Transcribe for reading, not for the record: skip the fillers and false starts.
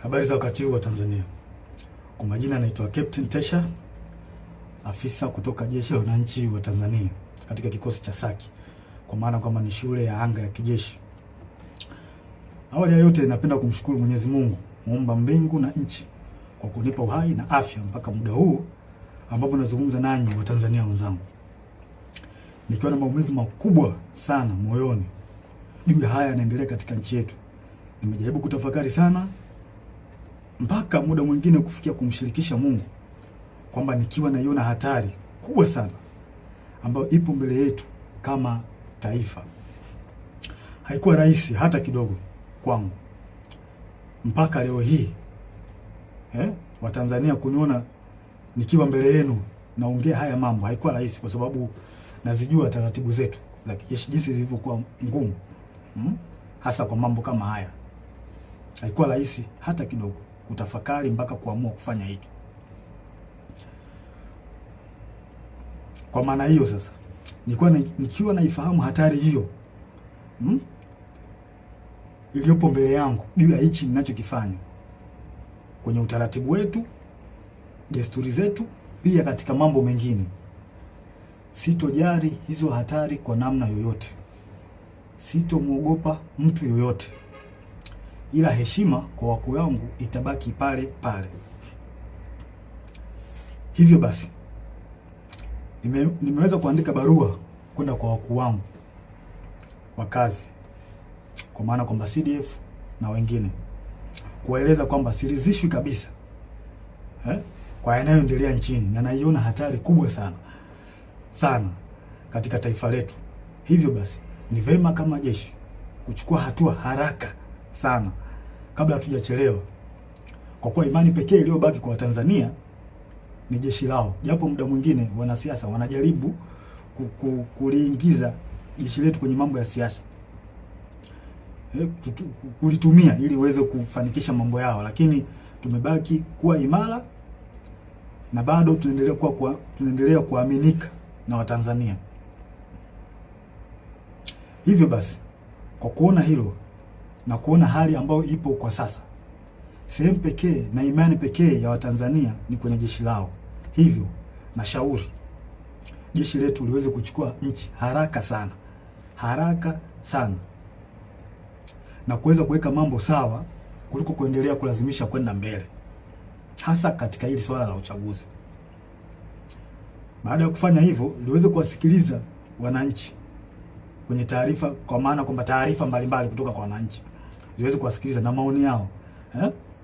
Habari za wakati huu wa Tanzania. Kwa majina naitwa Captain Tesha, afisa kutoka Jeshi la Wananchi wa Tanzania katika kikosi cha Saki, kwa maana kwamba ni shule ya anga ya kijeshi. Awali ya yote napenda kumshukuru Mwenyezi Mungu, muumba mbingu na nchi, kwa kunipa uhai na afya mpaka muda huu ambapo nazungumza nanyi wa Tanzania wenzangu. Nikiwa na maumivu makubwa sana moyoni juu ya haya yanaendelea katika nchi yetu. Nimejaribu kutafakari sana mpaka muda mwingine kufikia kumshirikisha Mungu kwamba nikiwa naiona hatari kubwa sana ambayo ipo mbele yetu kama taifa. Haikuwa rahisi hata kidogo kwangu mpaka leo hii Watanzania kuniona nikiwa mbele yenu naongea haya mambo. Haikuwa rahisi kwa sababu nazijua taratibu zetu za kijeshi jinsi zilivyokuwa ngumu, hasa kwa mambo kama haya. Haikuwa rahisi hata kidogo kutafakari mpaka kuamua kufanya hiki. Kwa maana hiyo sasa, nikiwa naifahamu hatari hiyo iliyopo mbele yangu juu ya hichi ninachokifanya kwenye utaratibu wetu, desturi zetu, pia katika mambo mengine, sitojali hizo hatari kwa namna yoyote. Sitomwogopa mtu yoyote, ila heshima kwa wakuu wangu itabaki pale pale. Hivyo basi nimeweza kuandika barua kwenda kwa wakuu wangu wa kazi, kwa maana kwamba CDF na wengine, kuwaeleza kwamba siridhishwi kabisa kwa yanayoendelea nchini, na naiona hatari kubwa sana katika taifa letu. Hivyo basi ni vema kama jeshi kuchukua hatua haraka sana kabla hatujachelewa, kwa kuwa imani pekee iliyobaki kwa Watanzania ni jeshi lao. Japo muda mwingine wanasiasa wanajaribu kuliingiza jeshi letu kwenye mambo ya siasa, kulitumia ili uweze kufanikisha mambo yao, lakini tumebaki kuwa imara na bado tunaendelea kuaminika na Watanzania. Hivyo basi, kwa kuona hilo na kuona hali ambayo ipo kwa sasa, sehemu pekee na imani pekee ya Watanzania ni kwenye jeshi lao. Hivyo nashauri jeshi letu liweze kuchukua nchi haraka sana na kuweza kuweka mambo sawa kuliko kuendelea kulazimisha kwenda mbele, hasa katika hili swala la uchaguzi. Baada ya kufanya hivyo, liweze kuwasikiliza wananchi kwenye taarifa, kwa maana kwamba taarifa mbalimbali kutoka kwa wananchi ziweze kuwasikiliza na maoni yao